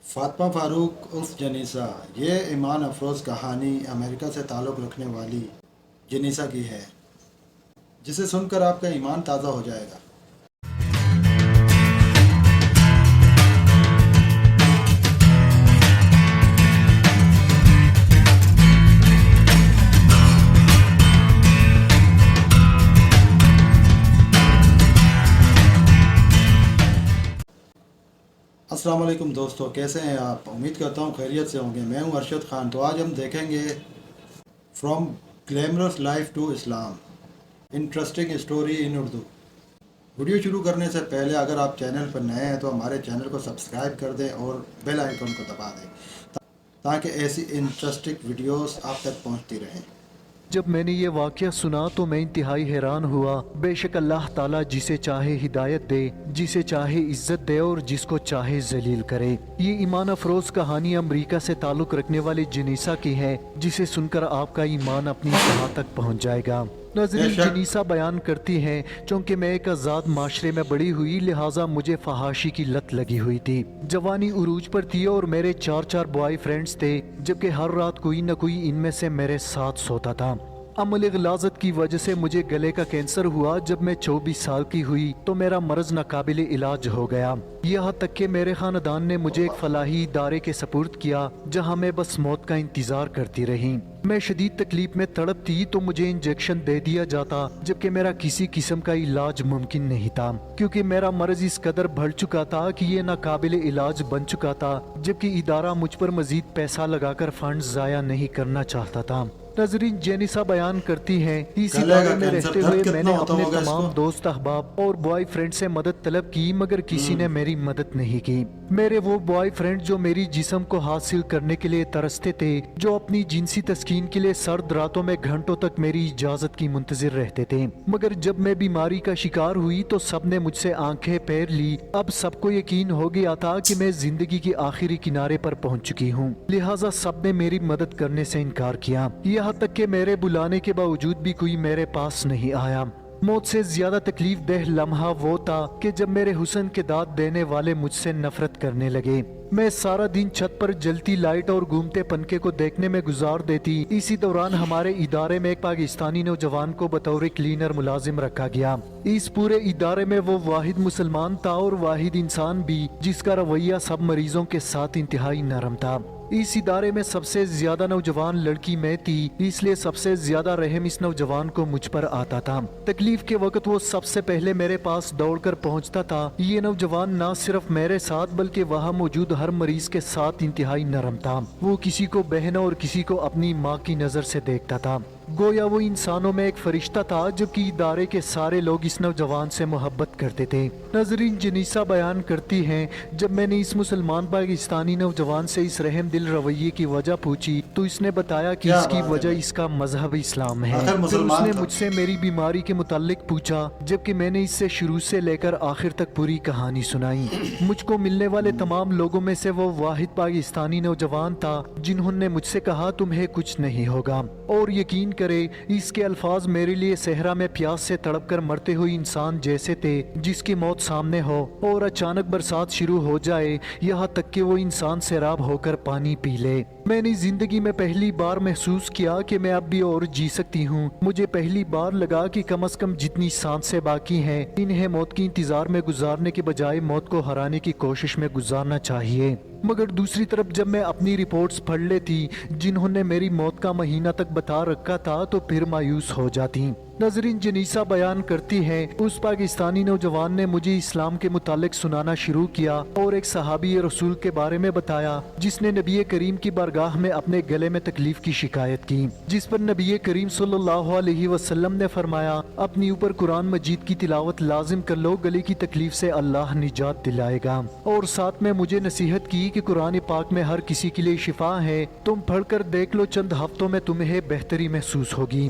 فاطمہ فاروق عرف جنیسا، یہ ایمان افروز کہانی امریکہ سے تعلق رکھنے والی جنیسا کی ہے، جسے سن کر آپ کا ایمان تازہ ہو جائے گا۔ السلام علیکم دوستو، کیسے ہیں آپ؟ امید کرتا ہوں خیریت سے ہوں گے۔ میں ہوں ارشد خان۔ تو آج ہم دیکھیں گے from glamorous life to Islam, interesting story in Urdu. Video شروع کرنے سے پہلے اگر آپ چینل پر نئے ہیں تو ہمارے چینل کو سبسکرائب کر دیں اور بیل آئیکن کو دبا دیں تاکہ ایسی انٹرسٹنگ ویڈیوز آپ تک پہنچتی رہیں۔ جب میں نے یہ واقعہ سنا تو میں انتہائی حیران ہوا۔ بے شک اللہ تعالیٰ جسے چاہے ہدایت دے، جسے چاہے عزت دے اور جس کو چاہے ذلیل کرے۔ یہ ایمان افروز کہانی امریکہ سے تعلق رکھنے والے جنیسا کی ہے، جسے سن کر آپ کا ایمان اپنی انتہا تک پہنچ جائے گا۔ ناظرین، جنیسا بیان کرتی ہیں، چونکہ میں ایک آزاد معاشرے میں بڑی ہوئی لہٰذا مجھے فحاشی کی لت لگی ہوئی تھی۔ جوانی عروج پر تھی اور میرے 4 بوائے فرینڈز تھے، جبکہ ہر رات کوئی نہ کوئی ان میں سے میرے ساتھ سوتا تھا۔ عمل غلاظت کی وجہ سے مجھے گلے کا کینسر ہوا۔ جب میں 24 سال کی ہوئی تو میرا مرض ناقابل علاج ہو گیا، یہاں تک کہ میرے خاندان نے مجھے ایک فلاحی ادارے کے سپرد کیا جہاں میں بس موت کا انتظار کرتی رہی۔ میں شدید تکلیف میں تڑپ تھی تو مجھے انجیکشن دے دیا جاتا، جبکہ میرا کسی قسم کا علاج ممکن نہیں تھا، کیونکہ میرا مرض اس قدر بڑھ چکا تھا کہ یہ ناقابل علاج بن چکا تھا، جبکہ ادارہ مجھ پر مزید پیسہ لگا کر فنڈ ضائع نہیں کرنا چاہتا تھا۔ ناظرین، جینیسا بیان کرتی ہیں، اس ادارے میں رہتے ہوئے میں نے اپنے تمام دوست احباب اور بوائے فرینڈ سے مدد طلب کی، مگر کسی نے میری مدد نہیں کی۔ میرے وہ بوائے فرینڈ جو میری جسم کو حاصل کرنے کے لیے ترستے تھے، جو اپنی جنسی تسکین کے لیے سرد راتوں میں گھنٹوں تک میری اجازت کی منتظر رہتے تھے، مگر جب میں بیماری کا شکار ہوئی تو سب نے مجھ سے آنکھیں پھیر لی۔ اب سب کو یقین ہو گیا تھا کہ میں زندگی کی آخری کنارے پر پہنچ چکی ہوں، لہٰذا سب نے میری مدد کرنے سے انکار کیا، یہاں تک کہ میرے بلانے کے باوجود بھی کوئی میرے پاس نہیں آیا۔ موت سے زیادہ تکلیف دہ لمحہ وہ تھا کہ جب میرے حسن کے داد دینے والے مجھ سے نفرت کرنے لگے۔ میں سارا دن چھت پر جلتی لائٹ اور گھومتے پنکھے کو دیکھنے میں گزار دیتی۔ اسی دوران ہمارے ادارے میں ایک پاکستانی نوجوان کو بطور کلینر ملازم رکھا گیا۔ اس پورے ادارے میں وہ واحد مسلمان تھا اور واحد انسان بھی جس کا رویہ سب مریضوں کے ساتھ انتہائی نرم تھا۔ اس ادارے میں سب سے زیادہ نوجوان لڑکی میں تھی، اس لیے سب سے زیادہ رحم اس نوجوان کو مجھ پر آتا تھا۔ تکلیف کے وقت وہ سب سے پہلے میرے پاس دوڑ کر پہنچتا تھا۔ یہ نوجوان نہ صرف میرے ساتھ بلکہ وہاں موجود ہر مریض کے ساتھ انتہائی نرم تھا۔ وہ کسی کو بہن اور کسی کو اپنی ماں کی نظر سے دیکھتا تھا، گویا وہ انسانوں میں ایک فرشتہ تھا، جبکہ ادارے کے سارے لوگ اس نوجوان سے محبت کرتے تھے۔ ناظرین، جنیسا بیان کرتی ہیں، جب میں نے اس مسلمان پاکستانی نوجوان سے اس رحم دل رویے کی وجہ پوچھی تو اس نے بتایا کہ اس کی وجہ اس کا مذہب اسلام ہے۔ پھر اس نے مجھ سے میری بیماری کے متعلق پوچھا، جبکہ میں نے اس سے شروع سے لے کر آخر تک پوری کہانی سنائی۔ مجھ کو ملنے والے تمام لوگوں میں سے وہ واحد پاکستانی نوجوان تھا جنہوں نے مجھ سے کہا تمہیں کچھ نہیں ہوگا، اور یقین کرے اس کے الفاظ میرے لیے صحرا میں پیاس سے تڑپ کر مرتے ہوئے انسان جیسے تھے جس کی موت سامنے ہو اور اچانک برسات شروع ہو جائے، یہاں تک کہ وہ انسان سیراب ہو کر پانی پی لے۔ میں نے زندگی میں پہلی بار محسوس کیا کہ میں اب بھی اور جی سکتی ہوں۔ مجھے پہلی بار لگا کہ کم از کم جتنی سانسیں باقی ہیں انہیں موت کی انتظار میں گزارنے کے بجائے موت کو ہرانے کی کوشش میں گزارنا چاہیے۔ مگر دوسری طرف جب میں اپنی رپورٹس پڑھ لیتی جنہوں نے میری موت کا مہینہ تک بتا رکھا تھا تو پھر مایوس ہو جاتی۔ ناظرین، جنیسا بیان کرتی ہے، اس پاکستانی نوجوان نے مجھے اسلام کے متعلق سنانا شروع کیا اور ایک صحابی رسول کے بارے میں بتایا جس نے نبی کریم کی بارگاہ میں اپنے گلے میں تکلیف کی شکایت کی، جس پر نبی کریم صلی اللہ علیہ وسلم نے فرمایا، اپنی اوپر قرآن مجید کی تلاوت لازم کر لو، گلے کی تکلیف سے اللہ نجات دلائے گا، اور ساتھ میں مجھے نصیحت کی کہ قرآن پاک میں ہر کسی کے لیے شفا ہے، تم پڑھ کر دیکھ لو، چند ہفتوں میں تمہیں بہتری محسوس ہوگی۔